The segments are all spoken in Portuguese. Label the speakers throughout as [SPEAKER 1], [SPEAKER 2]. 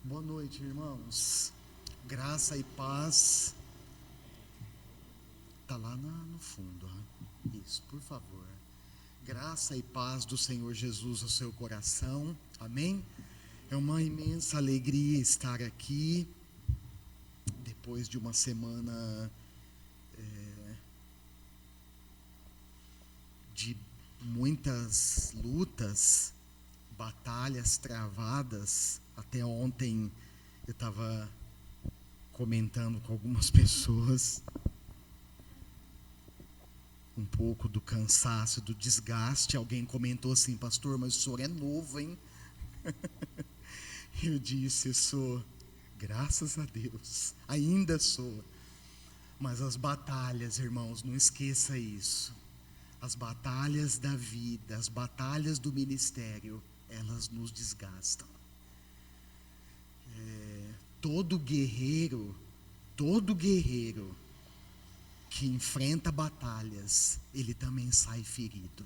[SPEAKER 1] Boa noite, irmãos. Graça e paz. Tá lá no fundo, Isso, por favor. Graça e paz do Senhor Jesus ao seu coração. Amém? É uma imensa alegria estar aqui depois de uma semana de muitas lutas, batalhas travadas. Até ontem eu estava comentando com algumas pessoas um pouco do cansaço, do desgaste. Alguém comentou assim: pastor, mas o senhor é novo, hein? Eu disse: eu sou, graças a Deus, ainda sou. Mas as batalhas, irmãos, não esqueça isso. As batalhas da vida, as batalhas do ministério, elas nos desgastam. Todo guerreiro que enfrenta batalhas, ele também sai ferido.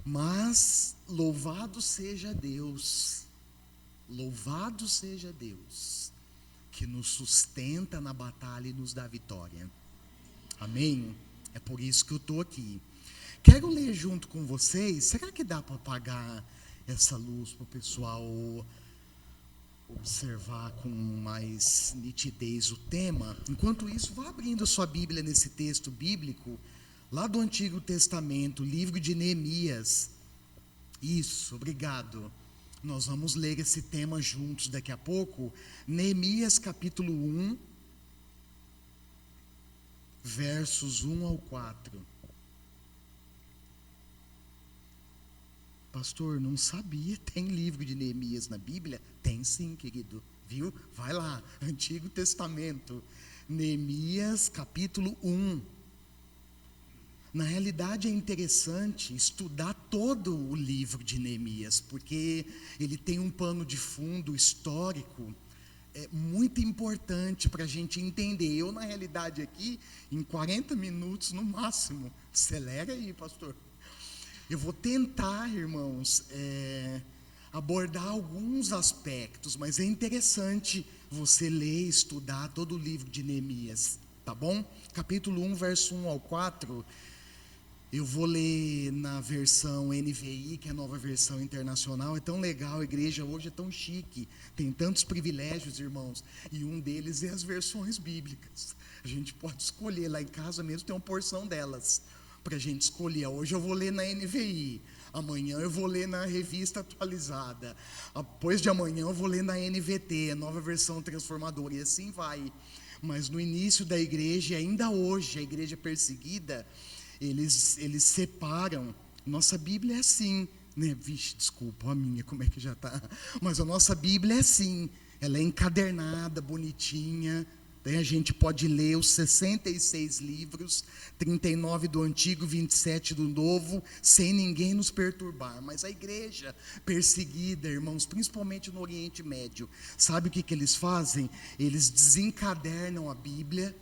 [SPEAKER 1] Mas louvado seja Deus, que nos sustenta na batalha e nos dá vitória. Amém? É por isso que eu estou aqui. Quero ler junto com vocês. Será que dá para apagar essa luz para o pessoal observar com mais nitidez o tema? Enquanto isso, vá abrindo a sua Bíblia nesse texto bíblico, lá do Antigo Testamento, livro de Neemias. Isso, obrigado. Nós vamos ler esse tema juntos daqui a pouco. Neemias capítulo 1, versos 1 ao 4. Pastor, não sabia, tem livro de Neemias na Bíblia? Tem sim, querido, viu? Vai lá, Antigo Testamento, Neemias capítulo 1. Na realidade é interessante estudar todo o livro de Neemias, porque ele tem um pano de fundo histórico muito importante para a gente entender. Eu, na realidade, aqui, em 40 minutos no máximo, acelera aí, pastor. Eu vou tentar, irmãos, abordar alguns aspectos, mas é interessante você ler e estudar todo o livro de Neemias, tá bom? Capítulo 1, verso 1 ao 4, eu vou ler na versão NVI, que é a nova versão internacional. É tão legal, a igreja hoje é tão chique, tem tantos privilégios, irmãos, e um deles é as versões bíblicas. A gente pode escolher, lá em casa mesmo tem uma porção delas para a gente escolher. Hoje eu vou ler na NVI, amanhã eu vou ler na Revista Atualizada, depois de amanhã eu vou ler na NVT, a nova versão transformadora, e assim vai. Mas no início da igreja, ainda hoje, a igreja perseguida, eles separam. Nossa Bíblia é assim, né? Vixe, desculpa, a minha, como é que já está? Mas a nossa Bíblia é assim, ela é encadernada, bonitinha. Daí a gente pode ler os 66 livros, 39 do Antigo, 27 do Novo, sem ninguém nos perturbar. Mas a igreja perseguida, irmãos, principalmente no Oriente Médio, sabe o que eles fazem? Eles desencadernam a Bíblia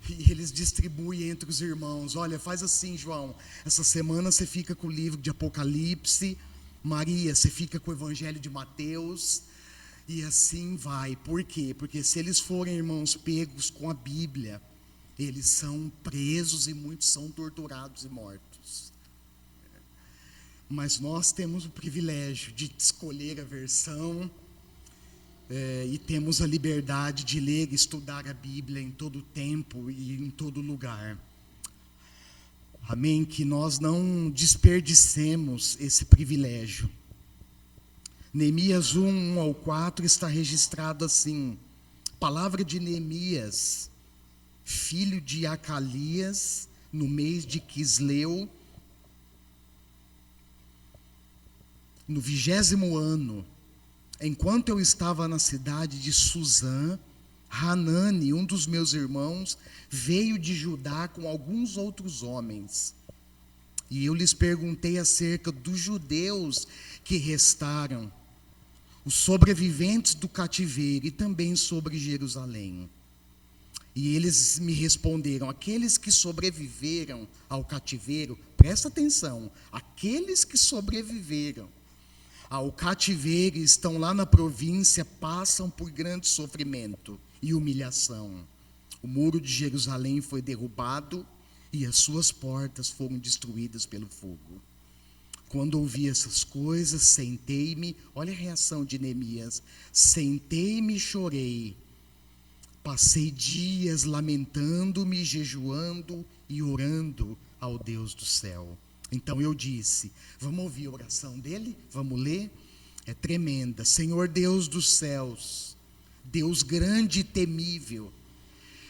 [SPEAKER 1] e eles distribuem entre os irmãos. Olha, faz assim, João, essa semana você fica com o livro de Apocalipse, Maria, você fica com o Evangelho de Mateus, e assim vai. Por quê? Porque se eles forem, irmãos, pegos com a Bíblia, eles são presos e muitos são torturados e mortos. Mas nós temos o privilégio de escolher a versão, e temos a liberdade de ler e estudar a Bíblia em todo tempo e em todo lugar. Amém? Que nós não desperdicemos esse privilégio. Neemias 1, 1 ao 4 está registrado assim: palavra de Neemias, filho de Acalias, no mês de Quisleu, no 20º ano, enquanto eu estava na cidade de Suzã, Hanani, um dos meus irmãos, veio de Judá com alguns outros homens. E eu lhes perguntei acerca dos judeus que restaram, os sobreviventes do cativeiro, e também sobre Jerusalém. E eles me responderam: aqueles que sobreviveram ao cativeiro, presta atenção, aqueles que sobreviveram ao cativeiro, estão lá na província, passam por grande sofrimento e humilhação. O muro de Jerusalém foi derrubado e as suas portas foram destruídas pelo fogo. Quando ouvi essas coisas, sentei-me, olha a reação de Neemias, sentei-me e chorei. Passei dias lamentando-me, jejuando e orando ao Deus do céu. Então eu disse, vamos ouvir a oração dele? Vamos ler? É tremenda. Senhor Deus dos céus, Deus grande e temível,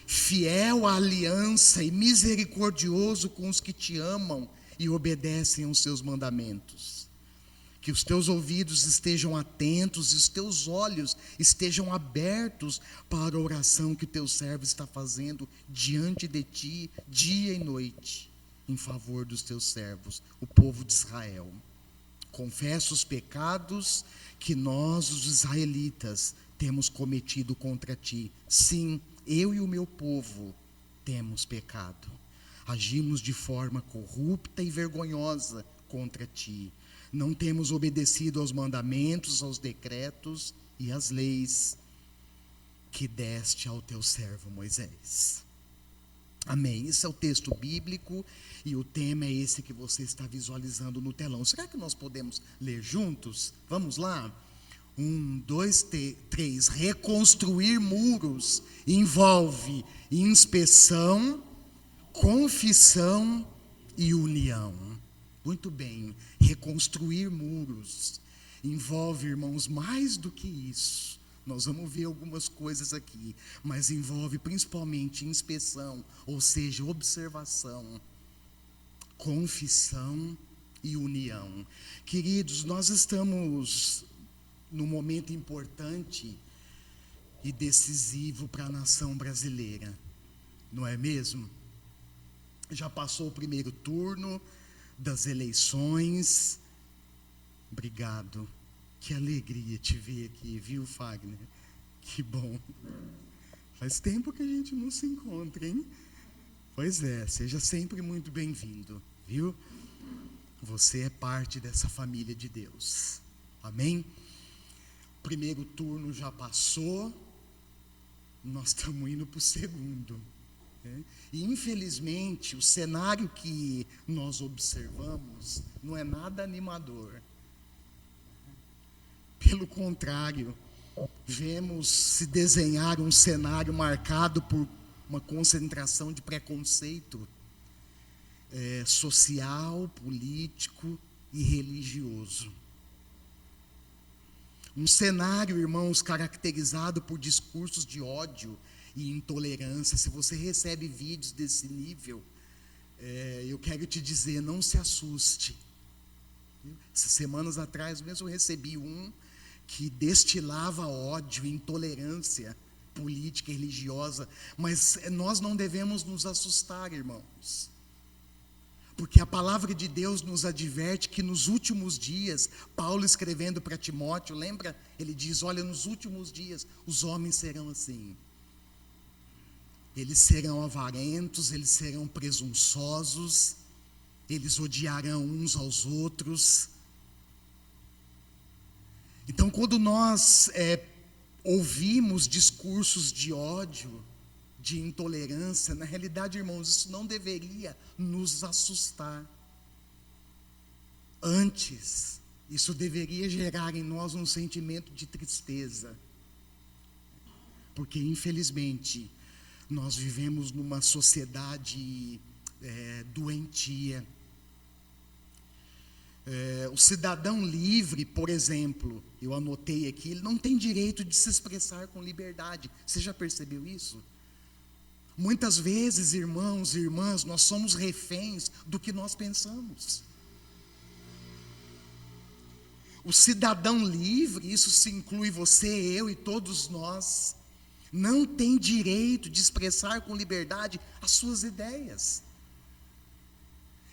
[SPEAKER 1] fiel à aliança e misericordioso com os que te amam e obedecem aos seus mandamentos. Que os teus ouvidos estejam atentos e os teus olhos estejam abertos para a oração que o teu servo está fazendo diante de ti, dia e noite, em favor dos teus servos, o povo de Israel. Confesso os pecados que nós, os israelitas, temos cometido contra ti. Sim, eu e o meu povo temos pecado. Agimos de forma corrupta e vergonhosa contra ti. Não temos obedecido aos mandamentos, aos decretos e às leis que deste ao teu servo Moisés. Amém. Esse é o texto bíblico e o tema é esse que você está visualizando no telão. Será que nós podemos ler juntos? Vamos lá? 1, 2, 3. Reconstruir muros envolve inspeção, confissão e união. Muito bem, reconstruir muros envolve, irmãos, mais do que isso. Nós vamos ver algumas coisas aqui, mas envolve principalmente inspeção, ou seja, observação, confissão e união. Queridos, nós estamos num momento importante e decisivo para a nação brasileira, não é mesmo? Já passou o primeiro turno das eleições. Obrigado. Que alegria te ver aqui, viu, Fagner? Que bom. Faz tempo que a gente não se encontra, hein? Pois é, seja sempre muito bem-vindo, viu? Você é parte dessa família de Deus. Amém? O primeiro turno já passou, nós estamos indo para o segundo. E infelizmente o cenário que nós observamos não é nada animador. Pelo contrário, vemos se desenhar um cenário marcado por uma concentração de preconceito social, político e religioso. Um cenário, irmãos, caracterizado por discursos de ódio e intolerância. Se você recebe vídeos desse nível, eu quero te dizer, não se assuste. Essas semanas atrás mesmo eu recebi um que destilava ódio e intolerância política e religiosa, mas nós não devemos nos assustar, irmãos. Porque a palavra de Deus nos adverte que nos últimos dias, Paulo escrevendo para Timóteo, lembra? Ele diz, olha, nos últimos dias os homens serão assim. Eles serão avarentos, eles serão presunçosos, eles odiarão uns aos outros. Então, quando nós ouvimos discursos de ódio, de intolerância, na realidade, irmãos, isso não deveria nos assustar. Antes, isso deveria gerar em nós um sentimento de tristeza. Porque, infelizmente, nós vivemos numa sociedade doentia. O cidadão livre, por exemplo, eu anotei aqui, ele não tem direito de se expressar com liberdade. Você já percebeu isso? Muitas vezes, irmãos e irmãs, nós somos reféns do que nós pensamos. O cidadão livre, isso se inclui você, eu e todos nós, não tem direito de expressar com liberdade as suas ideias.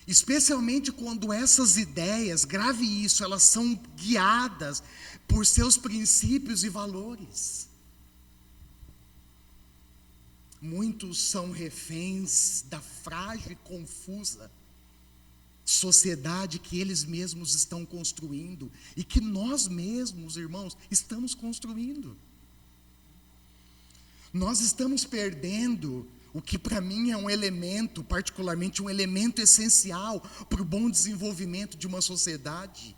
[SPEAKER 1] Especialmente quando essas ideias, grave isso, elas são guiadas por seus princípios e valores. Muitos são reféns da frágil e confusa sociedade que eles mesmos estão construindo e que nós mesmos, irmãos, estamos construindo. Nós estamos perdendo o que para mim é um elemento, particularmente um elemento essencial para o bom desenvolvimento de uma sociedade.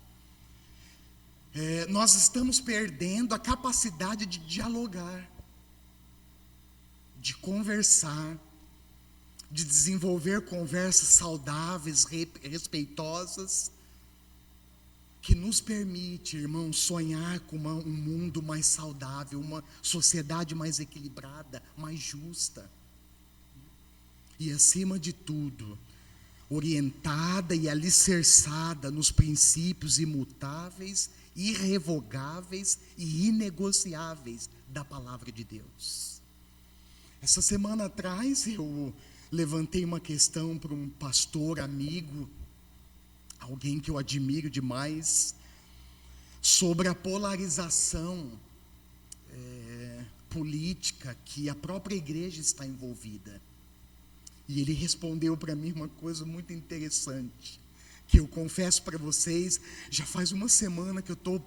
[SPEAKER 1] Nós estamos perdendo a capacidade de dialogar, de conversar, de desenvolver conversas saudáveis, respeitosas, que nos permite, irmãos, sonhar com um mundo mais saudável, uma sociedade mais equilibrada, mais justa. E, acima de tudo, orientada e alicerçada nos princípios imutáveis, irrevogáveis e inegociáveis da palavra de Deus. Essa semana atrás eu levantei uma questão para um pastor amigo, alguém que eu admiro demais, sobre a polarização política que a própria igreja está envolvida. E ele respondeu para mim uma coisa muito interessante, que eu confesso para vocês, já faz uma semana que eu estou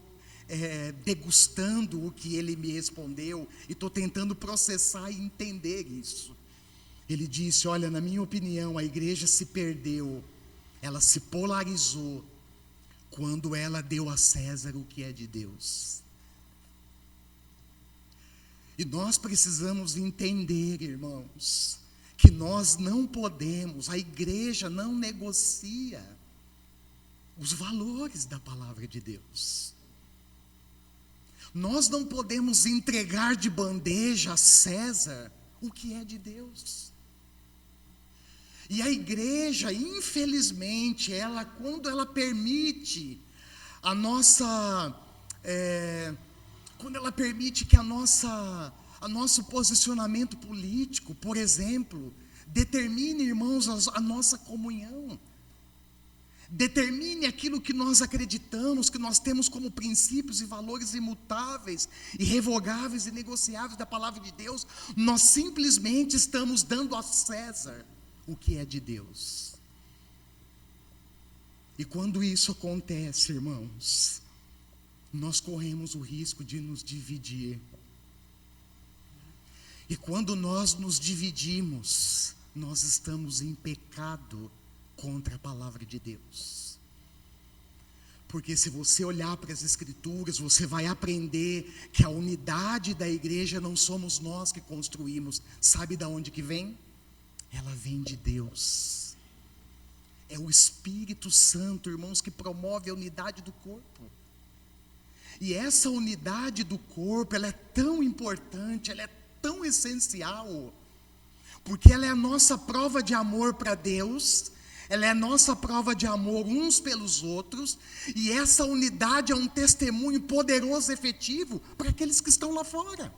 [SPEAKER 1] degustando o que ele me respondeu, e estou tentando processar e entender isso. Ele disse: olha, na minha opinião, a igreja se perdeu, ela se polarizou, quando ela deu a César o que é de Deus. E nós precisamos entender, irmãos, que nós não podemos, a igreja não negocia os valores da palavra de Deus. Nós não podemos entregar de bandeja a César o que é de Deus. E a igreja, infelizmente, quando ela permite quando ela permite que o nosso posicionamento político, por exemplo, determine, irmãos, a nossa comunhão, determine aquilo que nós acreditamos, que nós temos como princípios e valores imutáveis, irrevogáveis e negociáveis da palavra de Deus, nós simplesmente estamos dando a César o que é de Deus. E quando isso acontece, irmãos, nós corremos o risco de nos dividir. E quando nós nos dividimos, nós estamos em pecado contra a palavra de Deus. Porque se você olhar para as Escrituras, você vai aprender que a unidade da igreja não somos nós que construímos. Sabe de onde que vem? Ela vem de Deus. É o Espírito Santo, irmãos, que promove a unidade do corpo. E essa unidade do corpo, ela é tão importante, ela é tão essencial, porque ela é a nossa prova de amor para Deus, ela é a nossa prova de amor uns pelos outros, e essa unidade é um testemunho poderoso e efetivo para aqueles que estão lá fora.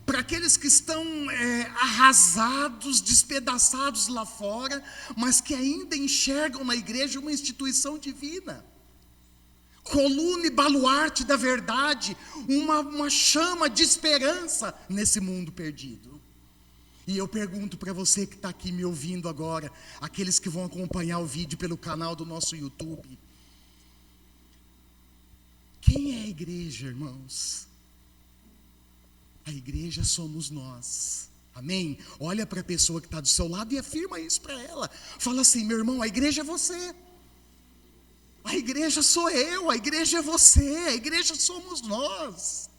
[SPEAKER 1] Para aqueles que estão arrasados, despedaçados lá fora, mas que ainda enxergam na igreja uma instituição divina, coluna e baluarte da verdade, uma chama de esperança nesse mundo perdido. E eu pergunto para você que está aqui me ouvindo agora, aqueles que vão acompanhar o vídeo pelo canal do nosso YouTube: quem é a igreja, irmãos? A igreja somos nós. Amém? Olha para a pessoa que está do seu lado e afirma isso para ela. Fala assim: meu irmão, a igreja é você. A igreja sou eu, a igreja é você, a igreja somos nós.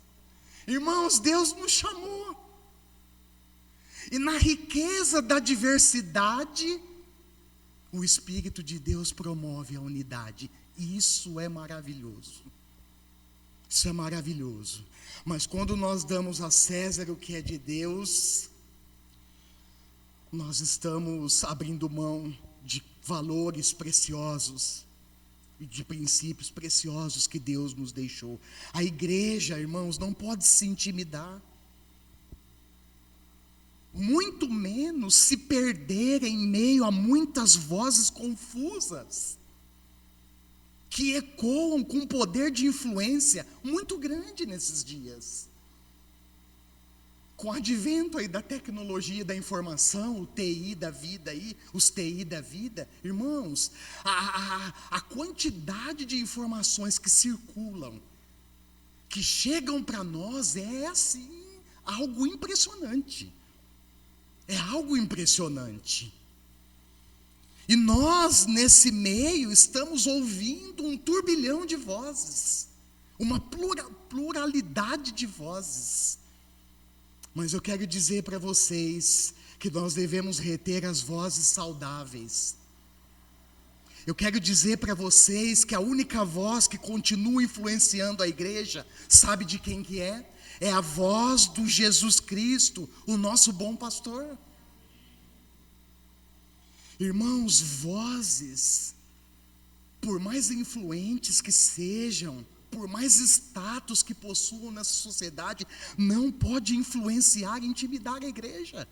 [SPEAKER 1] Irmãos, Deus nos chamou. E na riqueza da diversidade, o Espírito de Deus promove a unidade. E isso é maravilhoso. Isso é maravilhoso. Mas quando nós damos a César o que é de Deus, nós estamos abrindo mão de valores preciosos e de princípios preciosos que Deus nos deixou. A igreja, irmãos, não pode se intimidar, muito menos se perder em meio a muitas vozes confusas, que ecoam com poder de influência muito grande nesses dias. Com o advento aí da tecnologia da informação, o TI da vida aí, os TI da vida, irmãos, a quantidade de informações que circulam, que chegam para nós, é assim, algo impressionante. É algo impressionante. E nós, nesse meio, estamos ouvindo um turbilhão de vozes, uma pluralidade de vozes. Mas eu quero dizer para vocês que nós devemos reter as vozes saudáveis. Eu quero dizer para vocês que a única voz que continua influenciando a igreja, sabe de quem que é? É a voz do Jesus Cristo, o nosso bom pastor. Irmãos, vozes, por mais influentes que sejam, por mais status que possuam nessa sociedade, não pode influenciar e intimidar a igreja.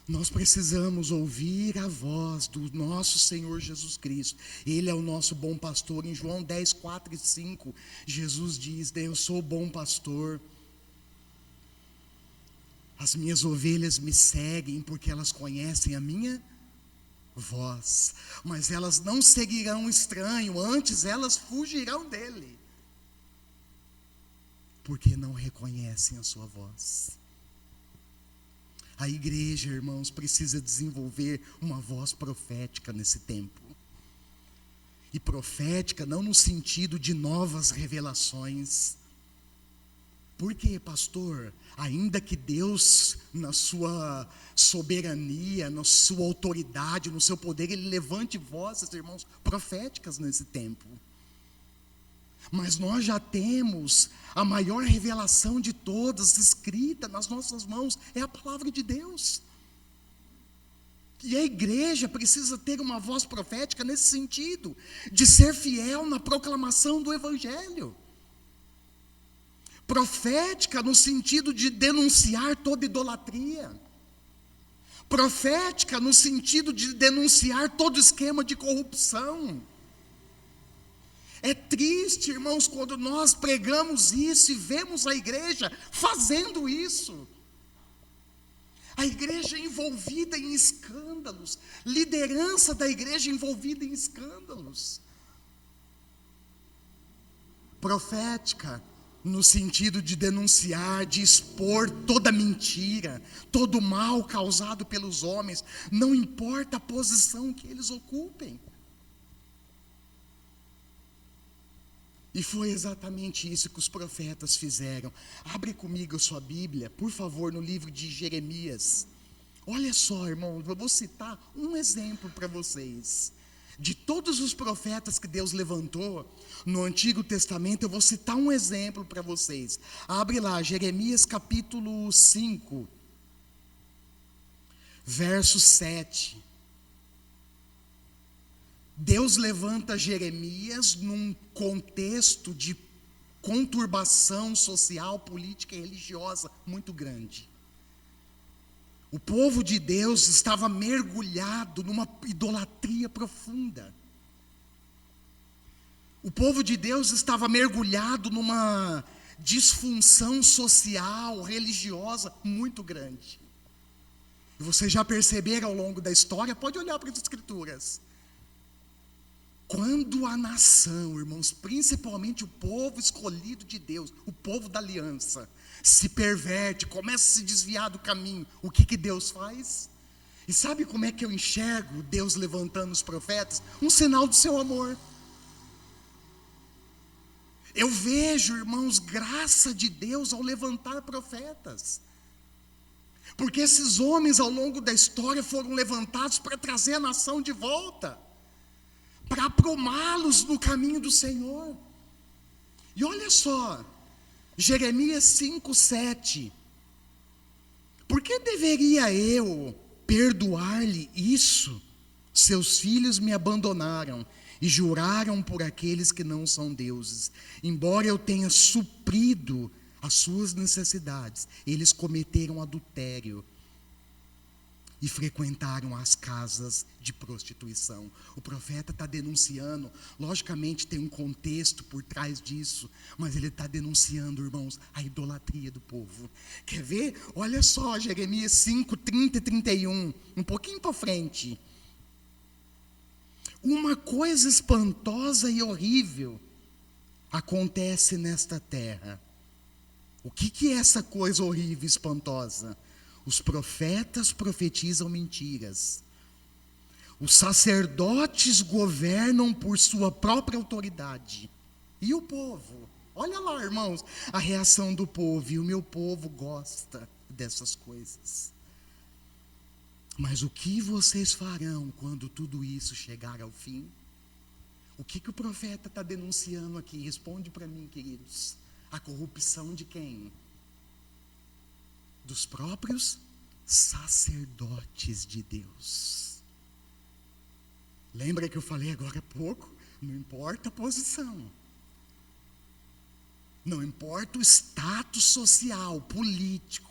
[SPEAKER 1] Nós precisamos ouvir a voz do nosso Senhor Jesus Cristo. Ele é o nosso bom pastor. Em João 10, 4 e 5, Jesus diz: eu sou bom pastor. As minhas ovelhas me seguem porque elas conhecem a minha voz, mas elas não seguirão o estranho, antes elas fugirão dele, porque não reconhecem a sua voz. A igreja, irmãos, precisa desenvolver uma voz profética nesse tempo. E profética não no sentido de novas revelações. Por quê, pastor? Ainda que Deus, na sua soberania, na sua autoridade, no seu poder, Ele levante vozes, irmãos, proféticas nesse tempo. Mas nós já temos a maior revelação de todas, escrita nas nossas mãos, é a palavra de Deus. E a igreja precisa ter uma voz profética nesse sentido, de ser fiel na proclamação do Evangelho. Profética no sentido de denunciar toda idolatria. Profética no sentido de denunciar todo esquema de corrupção. É triste, irmãos, quando nós pregamos isso e vemos a igreja fazendo isso. A igreja envolvida em escândalos, liderança da igreja envolvida em escândalos. Profética no sentido de denunciar, de expor toda mentira, todo mal causado pelos homens, não importa a posição que eles ocupem. E foi exatamente isso que os profetas fizeram. Abre comigo a sua Bíblia, por favor, no livro de Jeremias. Olha só, irmão, eu vou citar um exemplo para vocês. De todos os profetas que Deus levantou no Antigo Testamento, eu vou citar um exemplo para vocês. Abre lá, Jeremias capítulo 5, verso 7. Deus levanta Jeremias num contexto de conturbação social, política e religiosa muito grande. O povo de Deus estava mergulhado numa idolatria profunda. O povo de Deus estava mergulhado numa disfunção social, religiosa muito grande. E vocês já perceberam ao longo da história, pode olhar para as Escrituras. Quando a nação, irmãos, principalmente o povo escolhido de Deus, o povo da aliança, se perverte, começa a se desviar do caminho, o que Deus faz? E sabe como é que eu enxergo Deus levantando os profetas? Um sinal do seu amor. Eu vejo, irmãos, graça de Deus ao levantar profetas. Porque esses homens ao longo da história foram levantados para trazer a nação de volta, para aprumá-los no caminho do Senhor. E olha só, Jeremias 5:7. Por que deveria eu perdoar-lhe isso? Seus filhos me abandonaram e juraram por aqueles que não são deuses. Embora eu tenha suprido as suas necessidades, eles cometeram adultério. e frequentaram as casas de prostituição. O profeta está denunciando, logicamente tem um contexto por trás disso, mas ele está denunciando, irmãos, a idolatria do povo. Quer ver? Olha só, Jeremias 5, 30 e 31, um pouquinho para frente. Uma coisa espantosa e horrível acontece nesta terra. O que é essa coisa horrível e espantosa? Os profetas profetizam mentiras. Os sacerdotes governam por sua própria autoridade. E o povo? Olha lá, irmãos, a reação do povo. E o meu povo gosta dessas coisas. Mas o que vocês farão quando tudo isso chegar ao fim? O que o profeta está denunciando aqui? Responde para mim, queridos. A corrupção de quem? Dos próprios sacerdotes de Deus. Lembra que eu falei agora há pouco? Não importa a posição. Não importa o status social, político.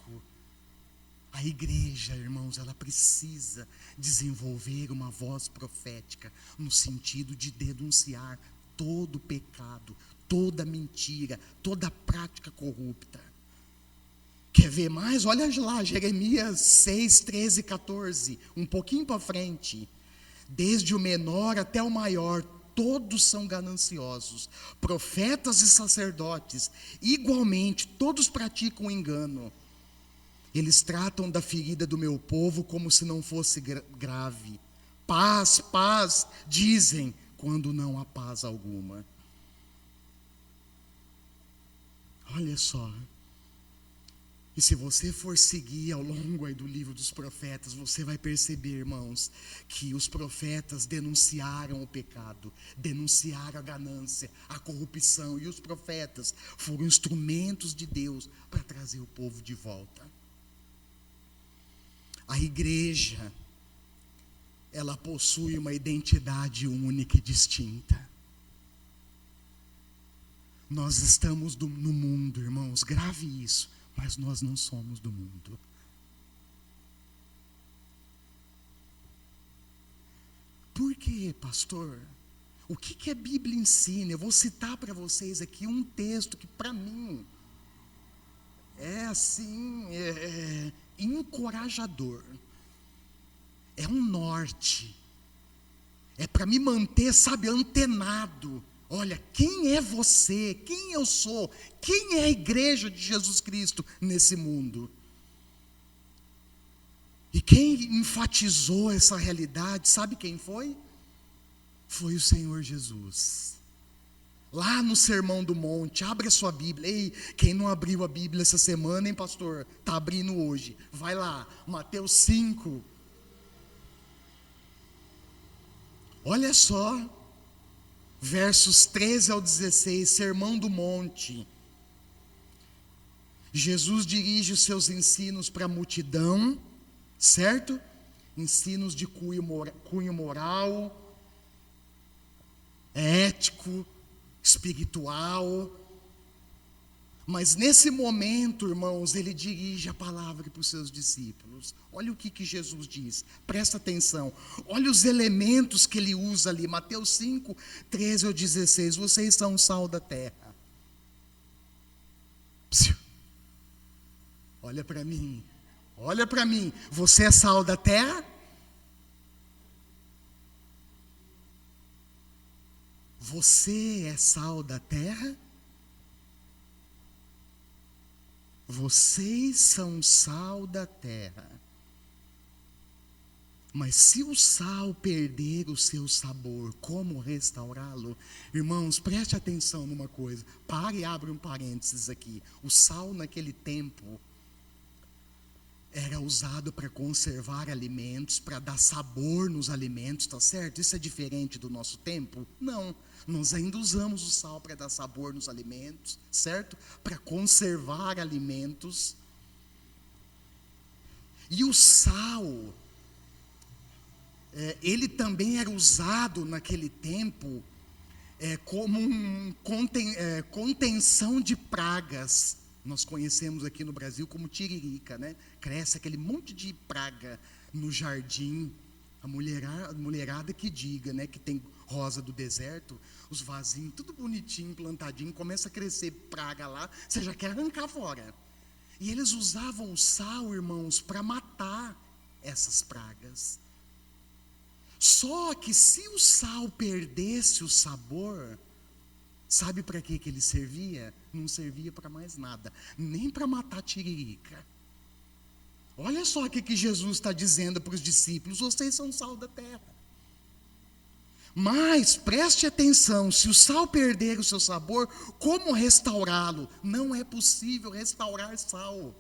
[SPEAKER 1] A igreja, irmãos, ela precisa desenvolver uma voz profética no sentido de denunciar todo pecado, toda mentira, toda prática corrupta. Quer ver mais? Olha lá, Jeremias 6, 13 e 14, um pouquinho para frente. Desde o menor até o maior, todos são gananciosos. Profetas e sacerdotes, igualmente, todos praticam engano. Eles tratam da ferida do meu povo como se não fosse grave. Paz, paz, dizem, quando não há paz alguma. Olha só. E se você for seguir ao longo aí do livro dos profetas, você vai perceber, irmãos, que os profetas denunciaram o pecado, denunciaram a ganância, a corrupção, e os profetas foram instrumentos de Deus para trazer o povo de volta. A igreja, ela possui uma identidade única e distinta. Nós estamos no mundo, irmãos, grave isso, mas nós não somos do mundo. Por quê, pastor? O que a Bíblia ensina? Eu vou citar para vocês aqui um texto que para mim é assim, encorajador. É um norte. É para me manter, sabe, antenado. Olha, quem é você? Quem eu sou? Quem é a igreja de Jesus Cristo nesse mundo? E quem enfatizou essa realidade, sabe quem foi? Foi o Senhor Jesus. Lá no Sermão do Monte, abre a sua Bíblia. Ei, quem não abriu a Bíblia essa semana, hein, pastor? Está abrindo hoje. Vai lá, Mateus 5. Olha só, versos 13 ao 16, Sermão do Monte. Jesus dirige os seus ensinos para a multidão, certo? Ensinos de cunho moral, ético, espiritual. Mas nesse momento, irmãos, ele dirige a palavra para os seus discípulos. Olha o que Jesus diz, presta atenção. Olha os elementos que ele usa ali, Mateus 5, 13 ao 16. Vocês são o sal da terra. Psiu. Olha para mim, olha para mim. Você é sal da terra? Você é sal da terra? Vocês são sal da terra. Mas se o sal perder o seu sabor, como restaurá-lo? Irmãos, preste atenção numa coisa. Pare e abre um parênteses aqui. O sal naquele tempo era usado para conservar alimentos, para dar sabor nos alimentos, tá certo? Isso é diferente do nosso tempo? Não. Nós ainda usamos o sal para dar sabor nos alimentos, certo? Para conservar alimentos. E o sal, ele também era usado naquele tempo como contenção de pragas. Nós conhecemos aqui no Brasil como tiririca, né? Cresce aquele monte de praga no jardim, a mulherada que diga, né, que tem rosa do deserto, os vasinhos, tudo bonitinho, plantadinho, começa a crescer praga lá, você já quer arrancar fora. E eles usavam o sal, irmãos, para matar essas pragas. Só que se o sal perdesse o sabor, sabe para que ele servia? Não servia para mais nada, nem para matar tiririca. Olha só o que Jesus está dizendo para os discípulos: vocês são sal da terra. Mas preste atenção, se o sal perder o seu sabor, como restaurá-lo? Não é possível restaurar sal.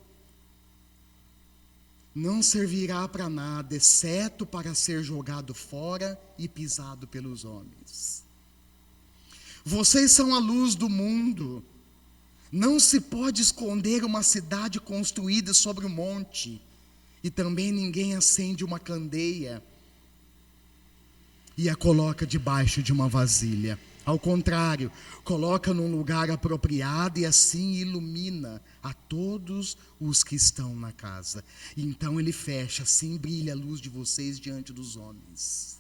[SPEAKER 1] Não servirá para nada, exceto para ser jogado fora e pisado pelos homens. Vocês são a luz do mundo. Não se pode esconder uma cidade construída sobre um monte, e também ninguém acende uma candeia e a coloca debaixo de uma vasilha. Ao contrário, coloca num lugar apropriado e assim ilumina a todos os que estão na casa. Então ele fecha, assim brilha a luz de vocês diante dos homens,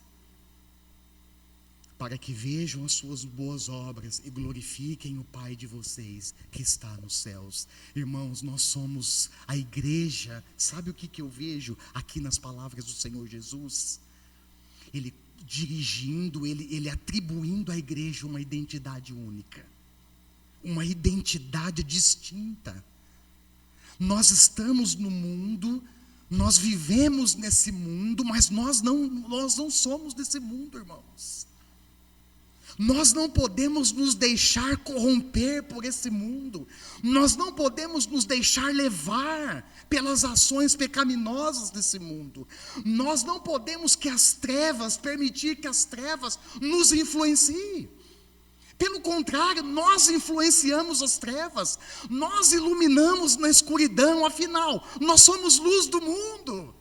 [SPEAKER 1] para que vejam as suas boas obras e glorifiquem o Pai de vocês que está nos céus. Irmãos, nós somos a igreja. Sabe o que eu vejo aqui nas palavras do Senhor Jesus? Ele dirigindo, ele atribuindo à igreja uma identidade única, uma identidade distinta. Nós estamos no mundo, nós vivemos nesse mundo, mas nós não somos desse mundo, irmãos. Nós não podemos nos deixar corromper por esse mundo. Nós não podemos nos deixar levar pelas ações pecaminosas desse mundo. Nós não podemos permitir que as trevas nos influenciem. Pelo contrário, nós influenciamos as trevas. Nós iluminamos na escuridão, afinal, nós somos luz do mundo.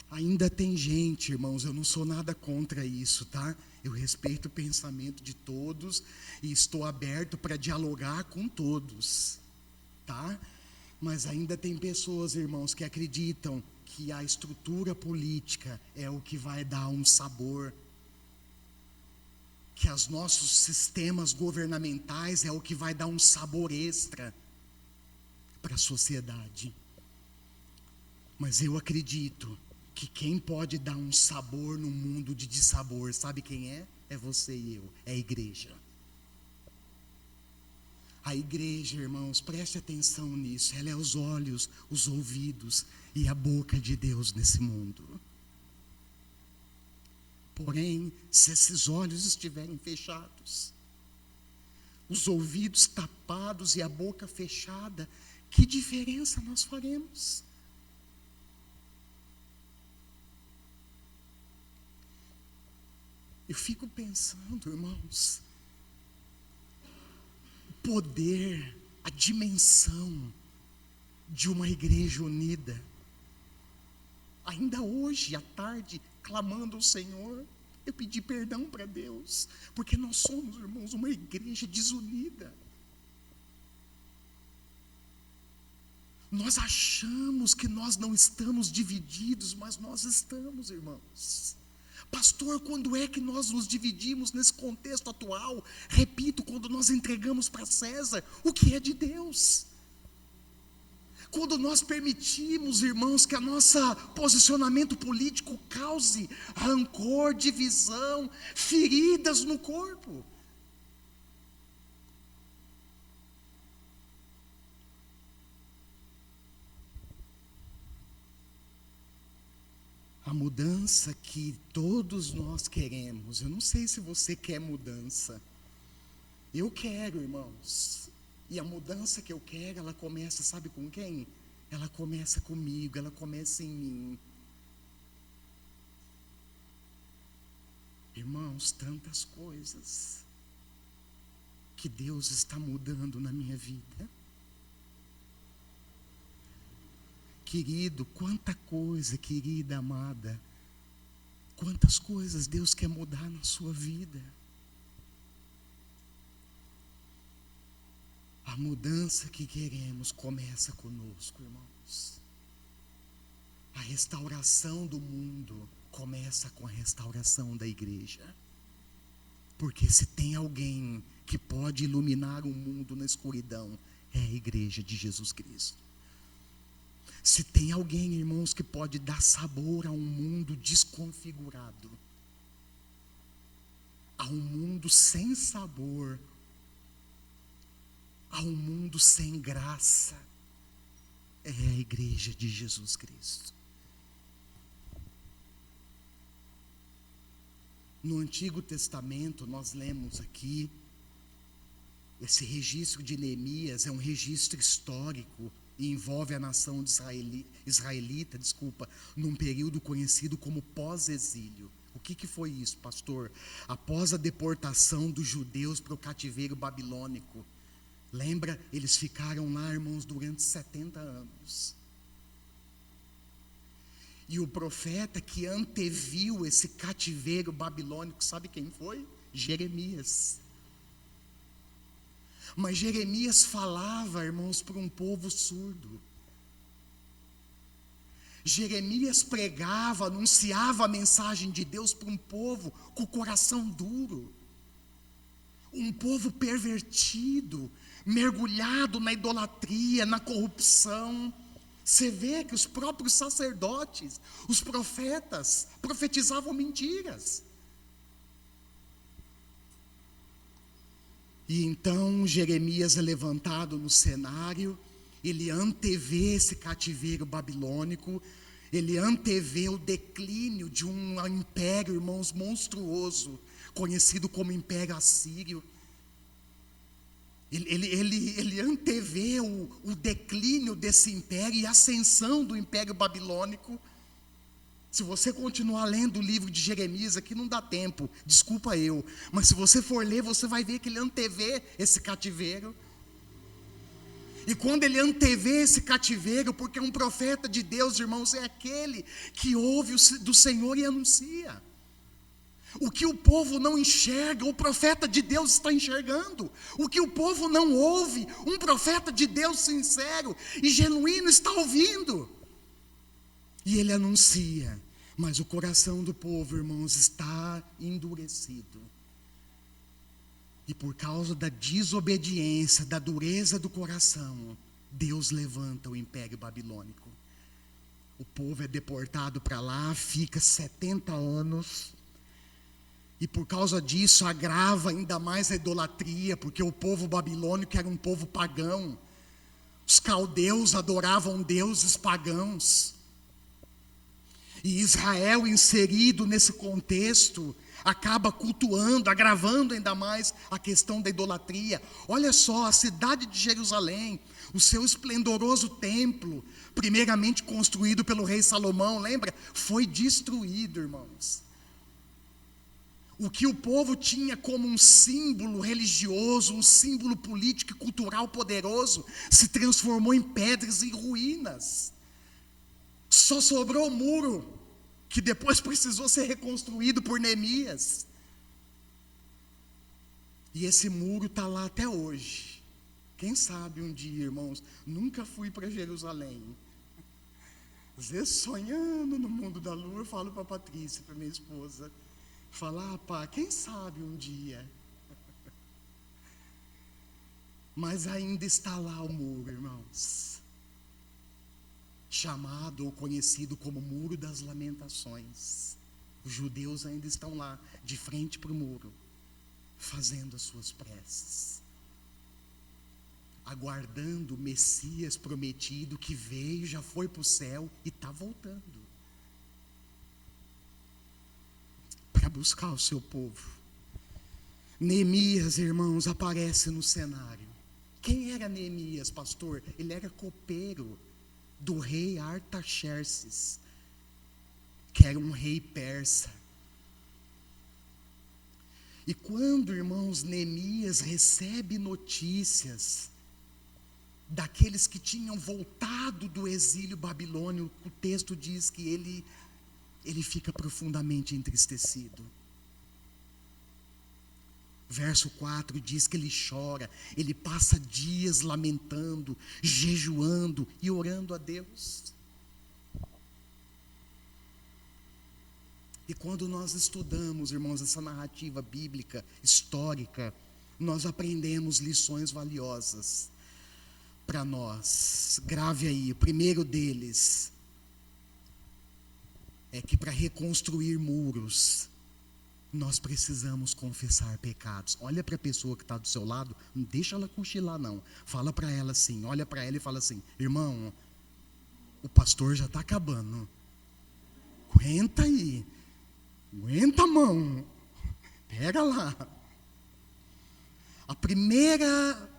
[SPEAKER 1] Ainda tem gente, irmãos, eu não sou nada contra isso, tá? Eu respeito o pensamento de todos e estou aberto para dialogar com todos, tá? Mas ainda tem pessoas, irmãos, que acreditam que a estrutura política é o que vai dar um sabor, que os nossos sistemas governamentais é o que vai dar um sabor extra para a sociedade. Mas eu acredito que quem pode dar um sabor no mundo de dissabor, sabe quem é? É você e eu, é a igreja. A igreja, irmãos, preste atenção nisso, ela é os olhos, os ouvidos e a boca de Deus nesse mundo. Porém, se esses olhos estiverem fechados, os ouvidos tapados e a boca fechada, que diferença nós faremos? Eu fico pensando, irmãos, o poder, a dimensão de uma igreja unida. Ainda hoje, à tarde, clamando ao Senhor, eu pedi perdão para Deus, porque nós somos, irmãos, uma igreja desunida. Nós achamos que nós não estamos divididos, mas nós estamos, irmãos. Pastor, quando é que nós nos dividimos nesse contexto atual? Repito, quando nós entregamos para César o que é de Deus. Quando nós permitimos, irmãos, que o nosso posicionamento político cause rancor, divisão, feridas no corpo. A mudança que todos nós queremos, eu não sei se você quer mudança. Eu quero, irmãos. E a mudança que eu quero, ela começa, sabe com quem? Ela começa comigo, ela começa em mim. Irmãos, tantas coisas que Deus está mudando na minha vida. Querido, quanta coisa, querida, amada, quantas coisas Deus quer mudar na sua vida. A mudança que queremos começa conosco, irmãos. A restauração do mundo começa com a restauração da igreja. Porque se tem alguém que pode iluminar o mundo na escuridão, é a igreja de Jesus Cristo. Se tem alguém, irmãos, que pode dar sabor a um mundo desconfigurado, a um mundo sem sabor, a um mundo sem graça, é a igreja de Jesus Cristo. No Antigo Testamento, nós lemos aqui, esse registro de Neemias é um registro histórico e envolve a nação israelita, num período conhecido como pós-exílio. O que foi isso, pastor? Após a deportação dos judeus para o cativeiro babilônico. Lembra? Eles ficaram lá, irmãos, durante 70 anos. E o profeta que anteviu esse cativeiro babilônico, sabe quem foi? Jeremias. Mas Jeremias falava, irmãos, para um povo surdo. Jeremias pregava, anunciava a mensagem de Deus para um povo com o coração duro. Um povo pervertido, mergulhado na idolatria, na corrupção. Você vê que os próprios sacerdotes, os profetas, profetizavam mentiras. E então Jeremias é levantado no cenário, ele antevê esse cativeiro babilônico, ele antevê o declínio de um império, irmãos, monstruoso, conhecido como Império Assírio. Ele antevê o declínio desse império e a ascensão do Império Babilônico. Se você continuar lendo o livro de Jeremias, aqui não dá tempo, desculpa eu, mas se você for ler, você vai ver que ele antevê esse cativeiro. E quando ele antevê esse cativeiro, porque um profeta de Deus, irmãos, é aquele que ouve do Senhor e anuncia. O que o povo não enxerga, o profeta de Deus está enxergando. O que o povo não ouve, um profeta de Deus sincero e genuíno está ouvindo. E ele anuncia, mas o coração do povo, irmãos, está endurecido. E por causa da desobediência, da dureza do coração, Deus levanta o Império Babilônico. O povo é deportado para lá, fica 70 anos. E por causa disso agrava ainda mais a idolatria, porque o povo babilônico era um povo pagão. Os caldeus adoravam deuses pagãos. E Israel, inserido nesse contexto, acaba cultuando, agravando ainda mais a questão da idolatria. Olha só, a cidade de Jerusalém, o seu esplendoroso templo, primeiramente construído pelo rei Salomão, lembra? Foi destruído, irmãos. O que o povo tinha como um símbolo religioso, um símbolo político e cultural poderoso, se transformou em pedras e ruínas. Só sobrou o muro, que depois precisou ser reconstruído por Neemias. E esse muro está lá até hoje. Quem sabe um dia, irmãos, nunca fui para Jerusalém. Às vezes sonhando no mundo da lua, eu falo para a Patrícia, para minha esposa, falar, pá, quem sabe um dia. Mas ainda está lá o muro, irmãos, chamado ou conhecido como Muro das Lamentações. Os judeus ainda estão lá, de frente para o muro, fazendo as suas preces, aguardando o Messias prometido que veio, já foi para o céu e está voltando para buscar o seu povo. Neemias, irmãos, aparece no cenário. Quem era Neemias, pastor? Ele era copeiro do rei Artaxerxes, que era um rei persa. E quando, irmãos, Neemias recebe notícias daqueles que tinham voltado do exílio babilônico, o texto diz que ele fica profundamente entristecido. Verso 4 diz que ele chora, ele passa dias lamentando, jejuando e orando a Deus. E quando nós estudamos, irmãos, essa narrativa bíblica, histórica, nós aprendemos lições valiosas para nós. Grave aí, o primeiro deles é que para reconstruir muros, nós precisamos confessar pecados. Olha para a pessoa que está do seu lado, não deixa ela cochilar não. Fala para ela assim, olha para ela e fala assim: irmão, o pastor já está acabando. Aguenta aí. Aguenta a mão. Pega lá. A primeira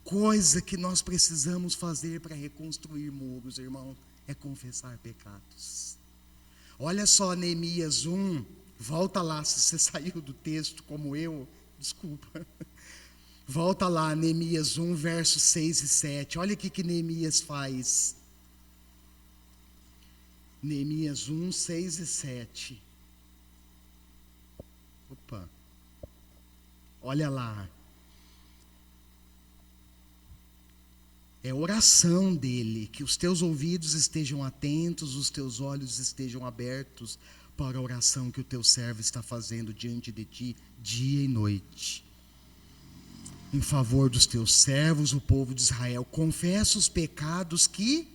[SPEAKER 1] coisa que nós precisamos fazer para reconstruir muros, irmão, é confessar pecados. Olha só Neemias 1, volta lá, se você saiu do texto como eu, desculpa. Volta lá, Neemias 1, versos 6 e 7. Olha o que Neemias faz. Neemias 1, 6 e 7. Opa. Olha lá. É oração dele, que os teus ouvidos estejam atentos, os teus olhos estejam abertos para a oração que o teu servo está fazendo diante de ti, dia e noite. Em favor dos teus servos, o povo de Israel. Confessa os pecados que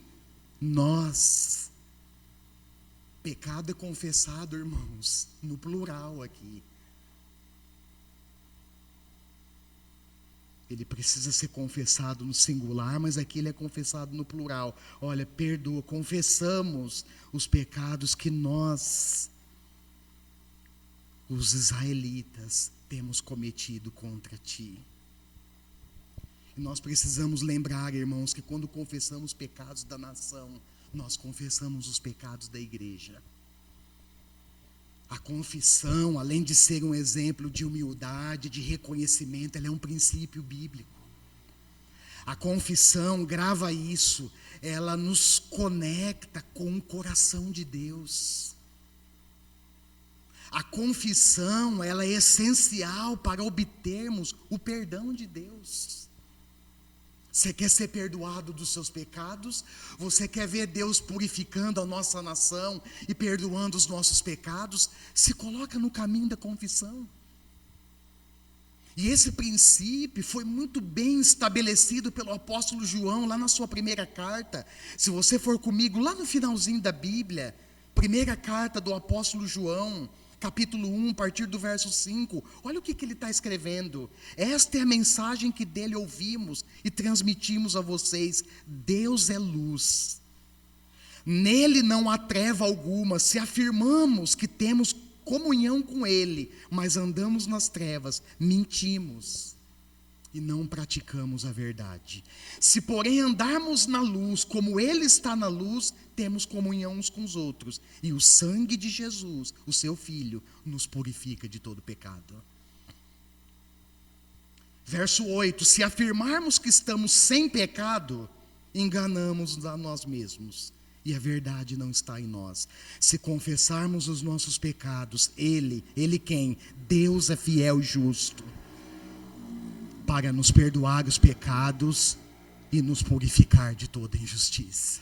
[SPEAKER 1] nós... Pecado é confessado, irmãos, no plural aqui. Ele precisa ser confessado no singular, mas aqui ele é confessado no plural. Olha, perdoa, confessamos os pecados que nós, os israelitas, temos cometido contra ti. E nós precisamos lembrar, irmãos, que quando confessamos pecados da nação, nós confessamos os pecados da igreja. A confissão, além de ser um exemplo de humildade, de reconhecimento, ela é um princípio bíblico. A confissão, grava isso, ela nos conecta com o coração de Deus. A confissão, ela é essencial para obtermos o perdão de Deus. Você quer ser perdoado dos seus pecados? Você quer ver Deus purificando a nossa nação e perdoando os nossos pecados? Se coloca no caminho da confissão. E esse princípio foi muito bem estabelecido pelo apóstolo João lá na sua primeira carta. Se você for comigo lá no finalzinho da Bíblia, primeira carta do apóstolo João, capítulo 1, a partir do verso 5, olha o que ele está escrevendo. Esta é a mensagem que dele ouvimos e transmitimos a vocês: Deus é luz, nele não há treva alguma. Se afirmamos que temos comunhão com ele, mas andamos nas trevas, mentimos e não praticamos a verdade. Se porém andarmos na luz, como ele está na luz, temos comunhão uns com os outros, e o sangue de Jesus, o seu Filho, nos purifica de todo pecado. Verso 8, se afirmarmos que estamos sem pecado, enganamos a nós mesmos, e a verdade não está em nós. Se confessarmos os nossos pecados, Ele quem? Deus é fiel e justo, para nos perdoar os pecados e nos purificar de toda injustiça.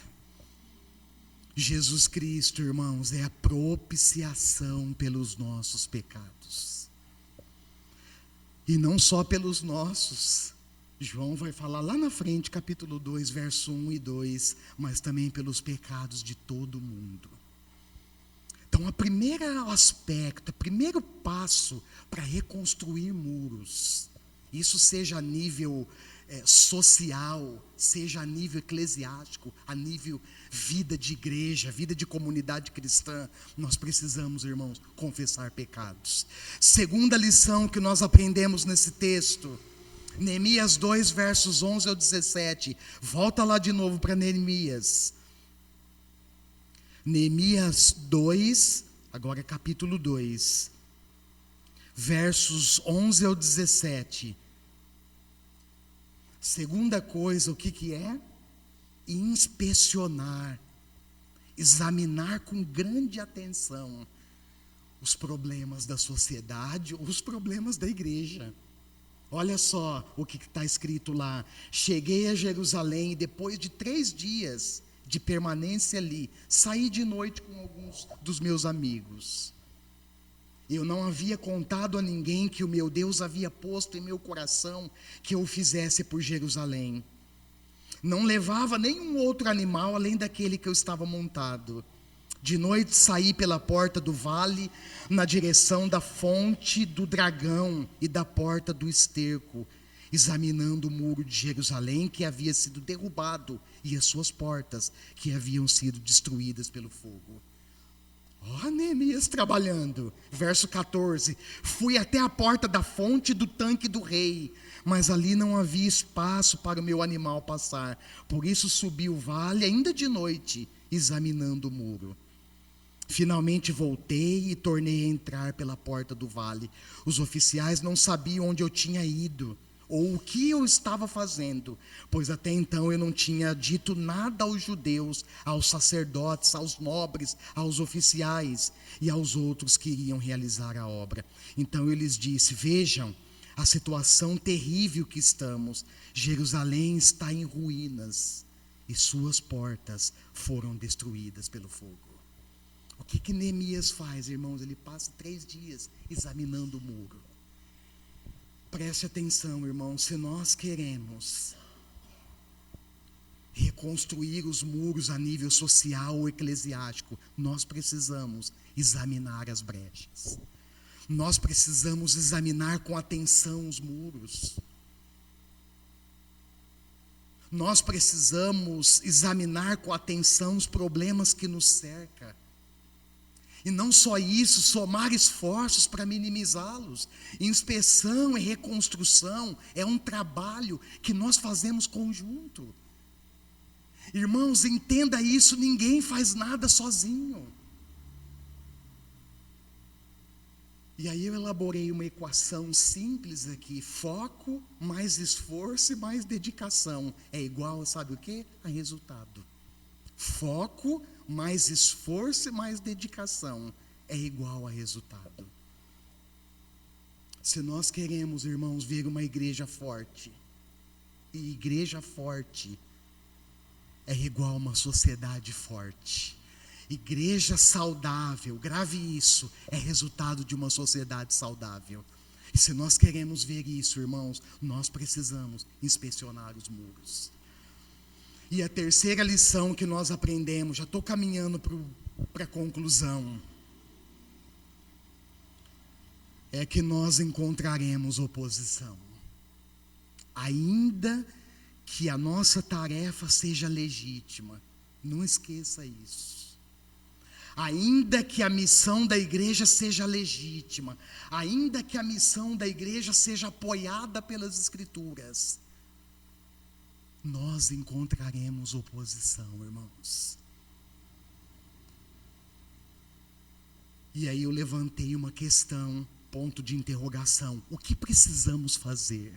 [SPEAKER 1] Jesus Cristo, irmãos, é a propiciação pelos nossos pecados. E não só pelos nossos. João vai falar lá na frente, capítulo 2, verso 1 e 2, mas também pelos pecados de todo mundo. Então, o primeiro aspecto, o primeiro passo para reconstruir muros, isso seja a nível social, seja a nível eclesiástico, a nível vida de igreja, vida de comunidade cristã, nós precisamos, irmãos, confessar pecados. Segunda lição que nós aprendemos nesse texto, Neemias 2, versos 11 ao 17. Volta lá de novo para Neemias. Neemias 2, agora capítulo 2, versos 11 ao 17. Segunda coisa, o que é? Inspecionar, examinar com grande atenção os problemas da sociedade, os problemas da igreja. Olha só o que está escrito lá. Cheguei a Jerusalém e depois de 3 dias de permanência ali, saí de noite com alguns dos meus amigos. Eu não havia contado a ninguém que o meu Deus havia posto em meu coração que eu o fizesse por Jerusalém. Não levava nenhum outro animal além daquele que eu estava montado. De noite saí pela porta do vale, na direção da fonte do dragão e da porta do esterco, examinando o muro de Jerusalém que havia sido derrubado e as suas portas que haviam sido destruídas pelo fogo. Neemias trabalhando. Verso 14. Fui até a porta da fonte do tanque do rei, mas ali não havia espaço para o meu animal passar. Por isso subi o vale ainda de noite, examinando o muro. Finalmente voltei e tornei a entrar pela porta do vale. Os oficiais não sabiam onde eu tinha ido ou o que eu estava fazendo, pois até então eu não tinha dito nada aos judeus, aos sacerdotes, aos nobres, aos oficiais e aos outros que iriam realizar a obra. Então eu lhes disse: vejam a situação terrível que estamos. Jerusalém está em ruínas e suas portas foram destruídas pelo fogo. O que Neemias faz, irmãos? Ele passa 3 dias examinando o muro. Preste atenção, irmão, se nós queremos reconstruir os muros a nível social ou eclesiástico, nós precisamos examinar as brechas. Nós precisamos examinar com atenção os muros. Nós precisamos examinar com atenção os problemas que nos cercam. E não só isso, somar esforços para minimizá-los. Inspeção e reconstrução é um trabalho que nós fazemos conjunto. Irmãos, entenda isso, ninguém faz nada sozinho. E aí eu elaborei uma equação simples aqui: foco, mais esforço e mais dedicação é igual a sabe o quê? A resultado. Foco, mais esforço e mais dedicação é igual a resultado. Se nós queremos, irmãos, ver uma igreja forte, e igreja forte é igual a uma sociedade forte. Igreja saudável, grave isso, é resultado de uma sociedade saudável. E se nós queremos ver isso, irmãos, nós precisamos inspecionar os muros. E a terceira lição que nós aprendemos, já estou caminhando para a conclusão, é que nós encontraremos oposição. Ainda que a nossa tarefa seja legítima, não esqueça isso. Ainda que a missão da igreja seja legítima, ainda que a missão da igreja seja apoiada pelas Escrituras, nós encontraremos oposição, irmãos. E aí eu levantei uma questão, ponto de interrogação: o que precisamos fazer?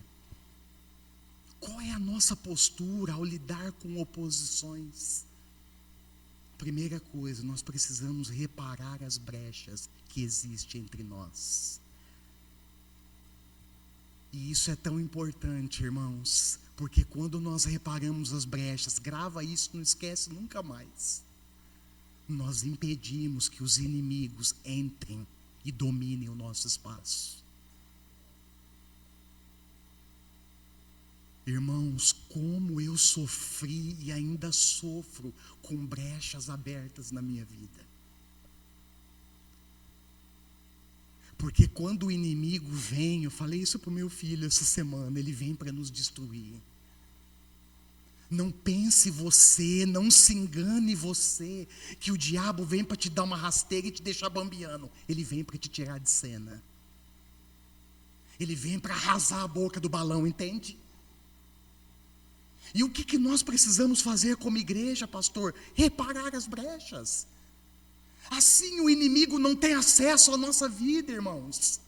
[SPEAKER 1] Qual é a nossa postura ao lidar com oposições? Primeira coisa, nós precisamos reparar as brechas que existem entre nós. E isso é tão importante, irmãos, porque quando nós reparamos as brechas, grava isso, não esquece nunca mais, nós impedimos que os inimigos entrem e dominem o nosso espaço. Irmãos, como eu sofri e ainda sofro com brechas abertas na minha vida. Porque quando o inimigo vem, eu falei isso para o meu filho essa semana, ele vem para nos destruir. Não pense você, não se engane você, que o diabo vem para te dar uma rasteira e te deixar bambiando. Ele vem para te tirar de cena. Ele vem para arrasar a boca do balão, entende? E o que nós precisamos fazer como igreja, pastor? Reparar as brechas. Assim o inimigo não tem acesso à nossa vida, irmãos.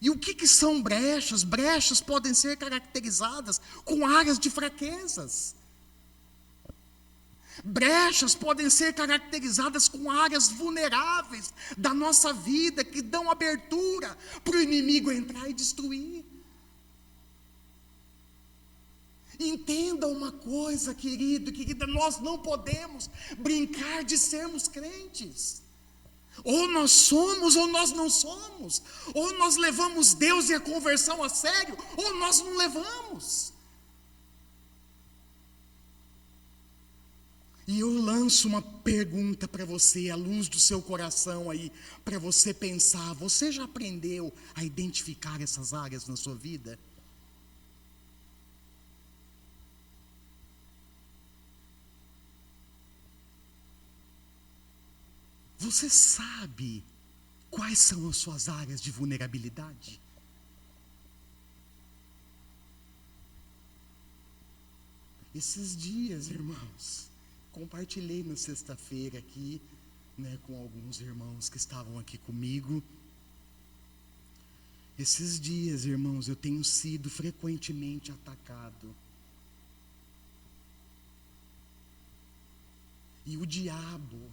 [SPEAKER 1] E o que são brechas? Brechas podem ser caracterizadas com áreas de fraquezas. Brechas podem ser caracterizadas com áreas vulneráveis da nossa vida, que dão abertura para o inimigo entrar e destruir. Entenda uma coisa, querido, querida, nós não podemos brincar de sermos crentes. Ou nós somos ou nós não somos. Ou nós levamos Deus e a conversão a sério, ou nós não levamos. E eu lanço uma pergunta para você, à luz do seu coração aí, para você pensar. Você já aprendeu a identificar essas áreas na sua vida? Você sabe quais são as suas áreas de vulnerabilidade? Esses dias, irmãos, compartilhei na sexta-feira aqui, com alguns irmãos que estavam aqui comigo. Esses dias, irmãos, eu tenho sido frequentemente atacado. E o diabo,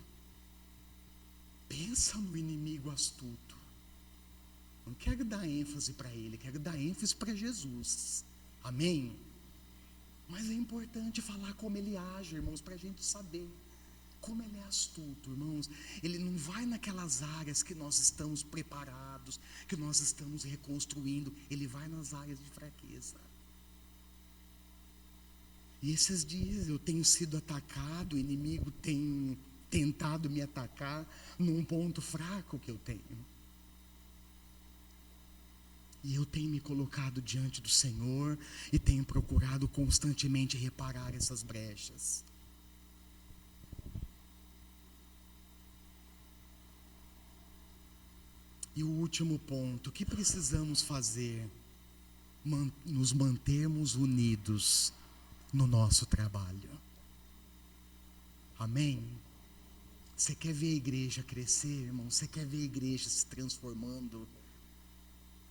[SPEAKER 1] pensa no inimigo astuto. Não quero dar ênfase para ele, quero dar ênfase para Jesus. Amém? Mas é importante falar como ele age, irmãos, para a gente saber como ele é astuto, irmãos. Ele não vai naquelas áreas que nós estamos preparados, que nós estamos reconstruindo. Ele vai nas áreas de fraqueza. E esses dias eu tenho sido atacado, o inimigo tem tentado me atacar num ponto fraco que eu tenho. E eu tenho me colocado diante do Senhor e tenho procurado constantemente reparar essas brechas. E o último ponto, o que precisamos fazer? Nos mantermos unidos no nosso trabalho. Amém? Você quer ver a igreja crescer, irmão? Você quer ver a igreja se transformando?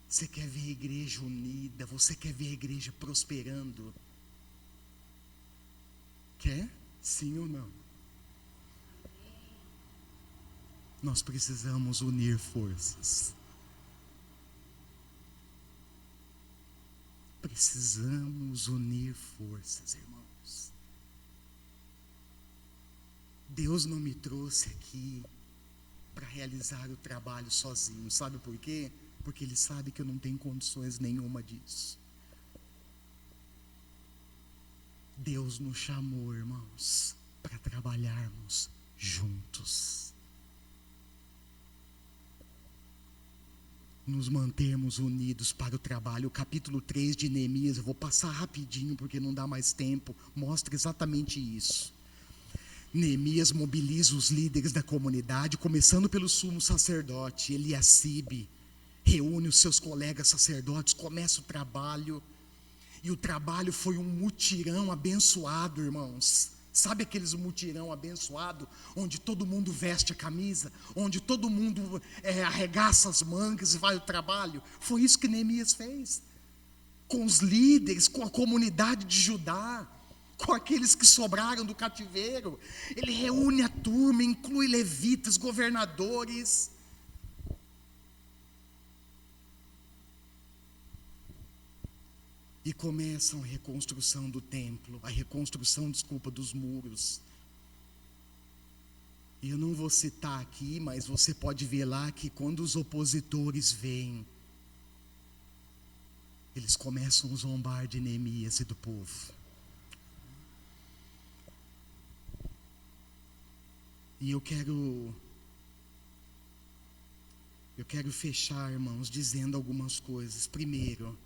[SPEAKER 1] Você quer ver a igreja unida? Você quer ver a igreja prosperando? Quer? Sim ou não? Nós precisamos unir forças. Precisamos unir forças, irmãos. Deus não me trouxe aqui para realizar o trabalho sozinho. Sabe por quê? Porque Ele sabe que eu não tenho condições nenhuma disso. Deus nos chamou, irmãos, para trabalharmos juntos. Nos mantermos unidos para o trabalho. O capítulo 3 de Neemias, eu vou passar rapidinho porque não dá mais tempo, mostra exatamente isso. Neemias mobiliza os líderes da comunidade, começando pelo sumo sacerdote, Eliacibe, reúne os seus colegas sacerdotes, começa o trabalho, e o trabalho foi um mutirão abençoado, irmãos. Sabe aqueles mutirão abençoado, onde todo mundo veste a camisa, onde todo mundo arregaça as mangas e vai ao trabalho? Foi isso que Neemias fez, com os líderes, com a comunidade de Judá, com aqueles que sobraram do cativeiro. Ele reúne a turma, inclui levitas, governadores. E começam a reconstrução do templo, a reconstrução, dos muros. E eu não vou citar aqui, mas você pode ver lá que quando os opositores vêm, eles começam a zombar de Neemias e do povo. E eu quero fechar, irmãos, dizendo algumas coisas. Primeiro,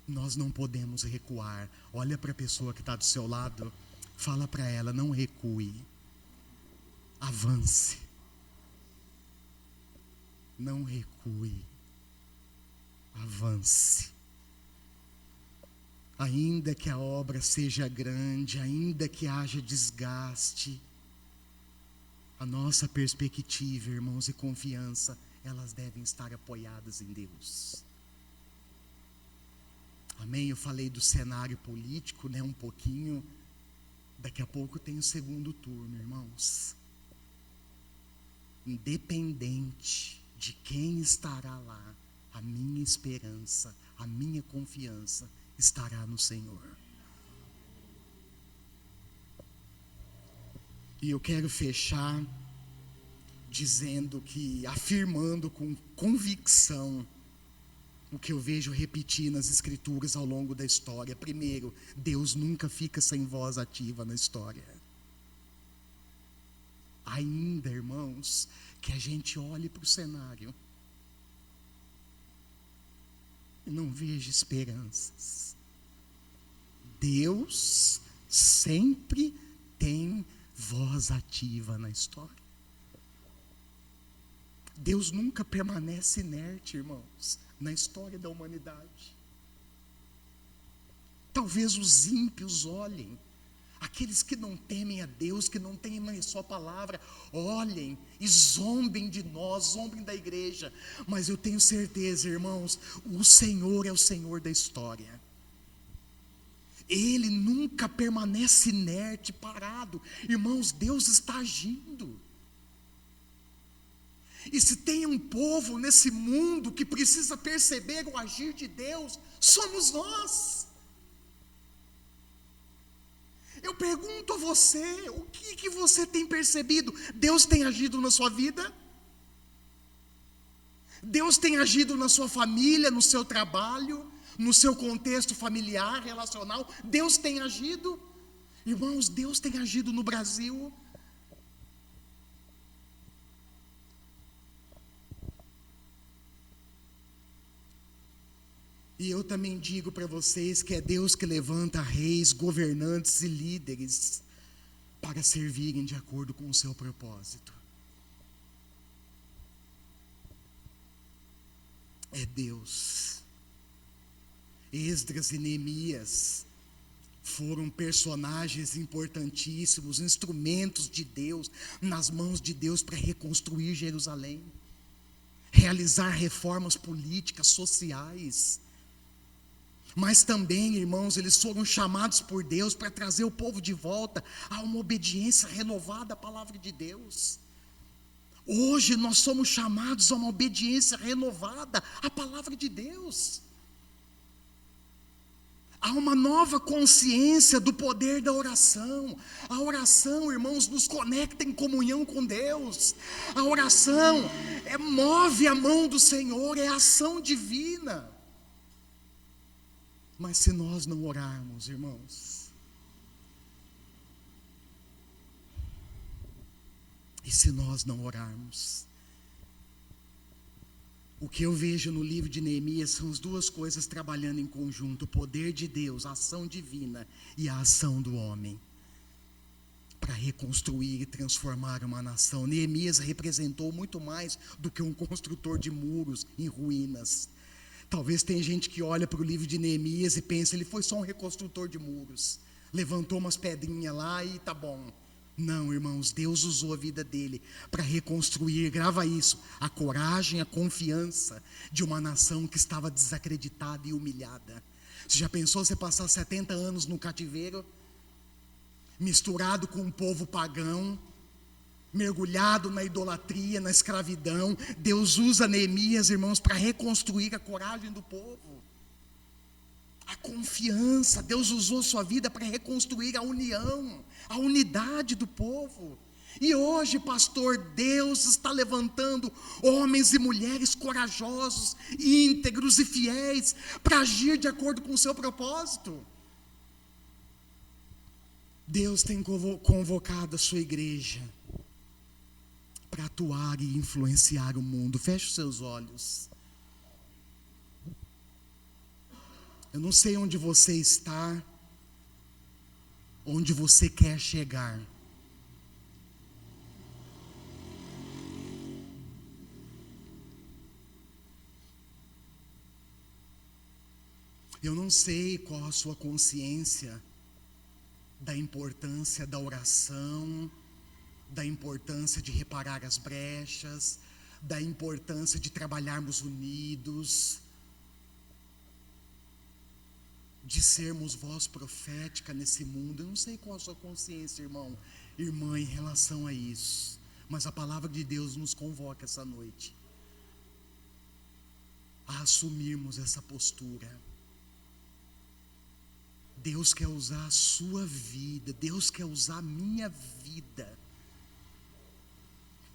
[SPEAKER 1] nós não podemos recuar. Olha para a pessoa que está do seu lado, fala para ela, não recue, avance. Não recue, avance. Ainda que a obra seja grande, ainda que haja desgaste, a nossa perspectiva, irmãos, e confiança, elas devem estar apoiadas em Deus. Amém? Eu falei do cenário político, um pouquinho. Daqui a pouco tem o segundo turno, irmãos. Independente de quem estará lá, a minha esperança, a minha confiança estará no Senhor. E eu quero fechar dizendo que, afirmando com convicção o que eu vejo repetir nas escrituras ao longo da história. Primeiro, Deus nunca fica sem voz ativa na história. Ainda, irmãos, que a gente olhe para o cenário e não veja esperanças. Deus sempre tem voz ativa na história. Deus nunca permanece inerte, irmãos, na história da humanidade. Talvez os ímpios olhem, aqueles que não temem a Deus, que não temem a sua palavra, olhem e zombem de nós, zombem da igreja. Mas eu tenho certeza, irmãos, o Senhor é o Senhor da história. Ele nunca permanece inerte, parado. Irmãos, Deus está agindo. E se tem um povo nesse mundo que precisa perceber o agir de Deus, somos nós. Eu pergunto a você, o que você tem percebido? Deus tem agido na sua vida? Deus tem agido na sua família, no seu trabalho, no seu contexto familiar, relacional? Deus tem agido? Irmãos, Deus tem agido no Brasil. E eu também digo para vocês que é Deus que levanta reis, governantes e líderes para servirem de acordo com o seu propósito. É Deus. Esdras e Neemias foram personagens importantíssimos, instrumentos de Deus, nas mãos de Deus para reconstruir Jerusalém, realizar reformas políticas, sociais. Mas também, irmãos, eles foram chamados por Deus para trazer o povo de volta a uma obediência renovada à palavra de Deus. Hoje nós somos chamados a uma obediência renovada à palavra de Deus. Há uma nova consciência do poder da oração. A oração, irmãos, nos conecta em comunhão com Deus. A oração move a mão do Senhor, é ação divina. Mas se nós não orarmos, irmãos, e se nós não orarmos, o que eu vejo no livro de Neemias são as duas coisas trabalhando em conjunto: o poder de Deus, a ação divina, e a ação do homem, para reconstruir e transformar uma nação. Neemias representou muito mais do que um construtor de muros em ruínas. Talvez tenha gente que olha para o livro de Neemias e pensa, ele foi só um reconstrutor de muros, levantou umas pedrinhas lá e tá bom. Não, irmãos, Deus usou a vida dele para reconstruir, grava isso, a coragem, a confiança de uma nação que estava desacreditada e humilhada. Você já pensou você passar 70 anos no cativeiro, misturado com um povo pagão, mergulhado na idolatria, na escravidão? Deus usa Neemias, irmãos, para reconstruir a coragem do povo, a confiança. Deus usou sua vida para reconstruir a união, a unidade do povo. E hoje, pastor, Deus está levantando homens e mulheres corajosos, íntegros e fiéis para agir de acordo com o seu propósito. Deus tem convocado a sua igreja para atuar e influenciar o mundo. Feche os seus olhos. Eu não sei onde você está, onde você quer chegar. Eu não sei qual a sua consciência da importância da oração, da importância de reparar as brechas, da importância de trabalharmos unidos, de sermos voz profética nesse mundo. Eu não sei qual a sua consciência, irmão, irmã, em relação a isso, mas a palavra de Deus nos convoca essa noite a assumirmos essa postura. Deus quer usar a sua vida, Deus quer usar a minha vida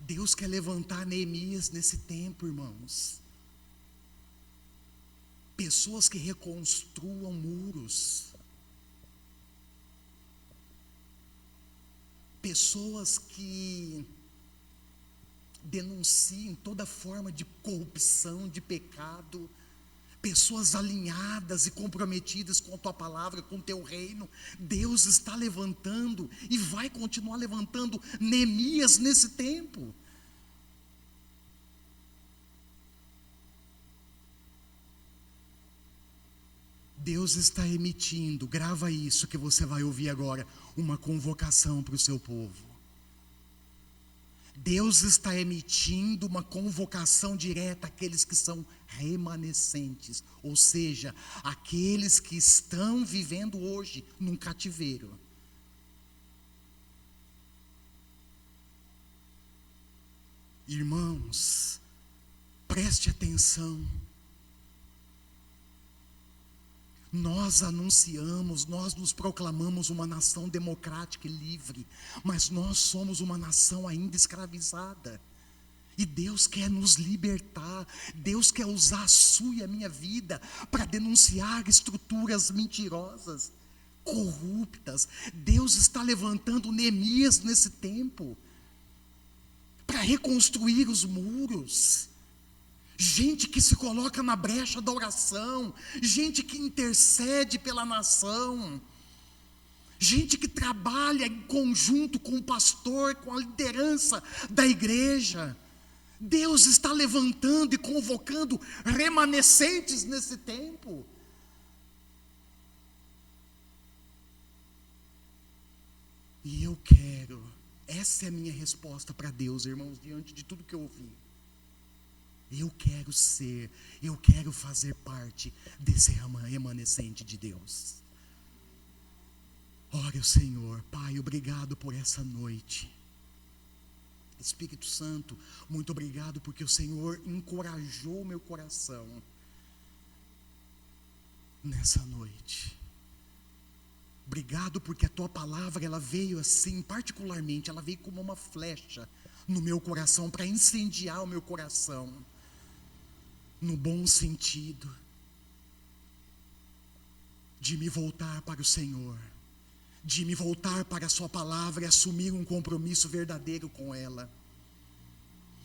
[SPEAKER 1] Deus quer levantar Neemias nesse tempo, irmãos. Pessoas que reconstruam muros. Pessoas que denunciem toda forma de corrupção, de pecado. Pessoas alinhadas e comprometidas com a tua palavra, com o teu reino. Deus está levantando e vai continuar levantando Neemias nesse tempo. Deus está emitindo, grava isso que você vai ouvir agora, uma convocação para o seu povo. Deus está emitindo uma convocação direta àqueles que são remanescentes, ou seja, aqueles que estão vivendo hoje num cativeiro. Irmãos, preste atenção. Nós anunciamos, nós nos proclamamos uma nação democrática e livre, mas nós somos uma nação ainda escravizada. E Deus quer nos libertar, Deus quer usar a sua e a minha vida para denunciar estruturas mentirosas, corruptas. Deus está levantando Neemias nesse tempo, para reconstruir os muros. Gente que se coloca na brecha da oração, gente que intercede pela nação, gente que trabalha em conjunto com o pastor, com a liderança da igreja. Deus está levantando e convocando remanescentes nesse tempo. E eu quero, essa é a minha resposta para Deus, irmãos, diante de tudo que eu ouvi. Eu quero fazer parte desse remanescente de Deus. Ore ao Senhor. Pai, obrigado por essa noite. Espírito Santo, muito obrigado porque o Senhor encorajou o meu coração nessa noite. Obrigado porque a tua palavra, ela veio assim, particularmente, ela veio como uma flecha no meu coração, para incendiar o meu coração, no bom sentido, de me voltar para o Senhor, de me voltar para a sua palavra e assumir um compromisso verdadeiro com ela,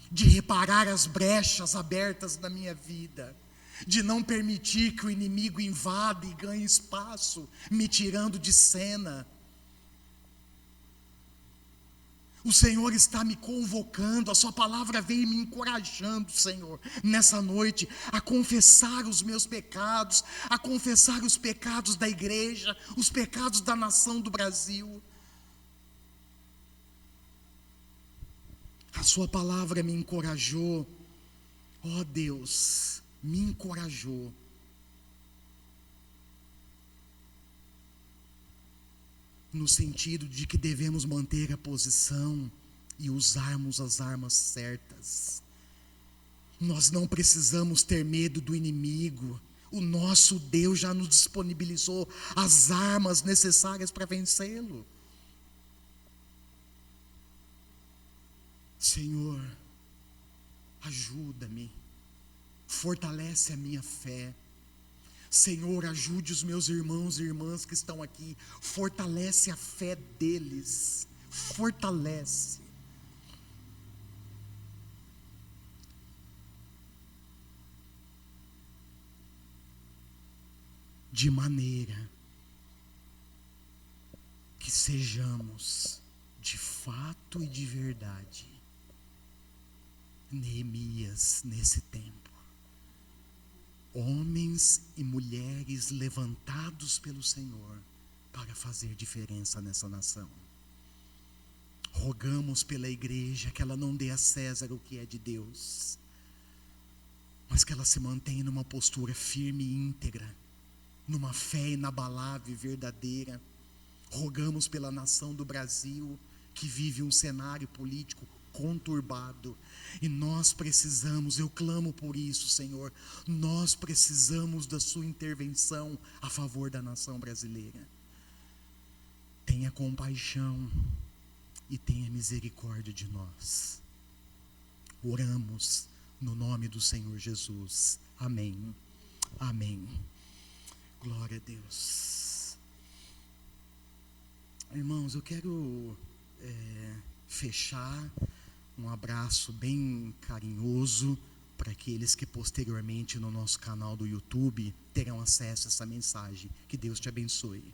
[SPEAKER 1] de reparar as brechas abertas na minha vida, de não permitir que o inimigo invada e ganhe espaço, me tirando de cena. O Senhor está me convocando, a sua palavra veio me encorajando, Senhor, nessa noite, a confessar os meus pecados, a confessar os pecados da igreja, os pecados da nação do Brasil. A sua palavra me encorajou, ó Deus, me encorajou. No sentido de que devemos manter a posição e usarmos as armas certas. Nós não precisamos ter medo do inimigo. O nosso Deus já nos disponibilizou as armas necessárias para vencê-lo. Senhor, ajuda-me, fortalece a minha fé. Senhor, ajude os meus irmãos e irmãs que estão aqui, fortalece a fé deles, fortalece. De maneira que sejamos, de fato e de verdade, Neemias nesse tempo. Homens e mulheres levantados pelo Senhor para fazer diferença nessa nação. Rogamos pela igreja que ela não dê a César o que é de Deus, mas que ela se mantenha numa postura firme e íntegra, numa fé inabalável e verdadeira. Rogamos pela nação do Brasil, que vive um cenário político conturbado, e nós precisamos, eu clamo por isso, Senhor, nós precisamos da sua intervenção a favor da nação brasileira. Tenha compaixão e tenha misericórdia de nós. Oramos no nome do Senhor Jesus. Amém. Amém. Glória a Deus. Irmãos, eu quero fechar um abraço bem carinhoso para aqueles que posteriormente no nosso canal do YouTube terão acesso a essa mensagem. Que Deus te abençoe.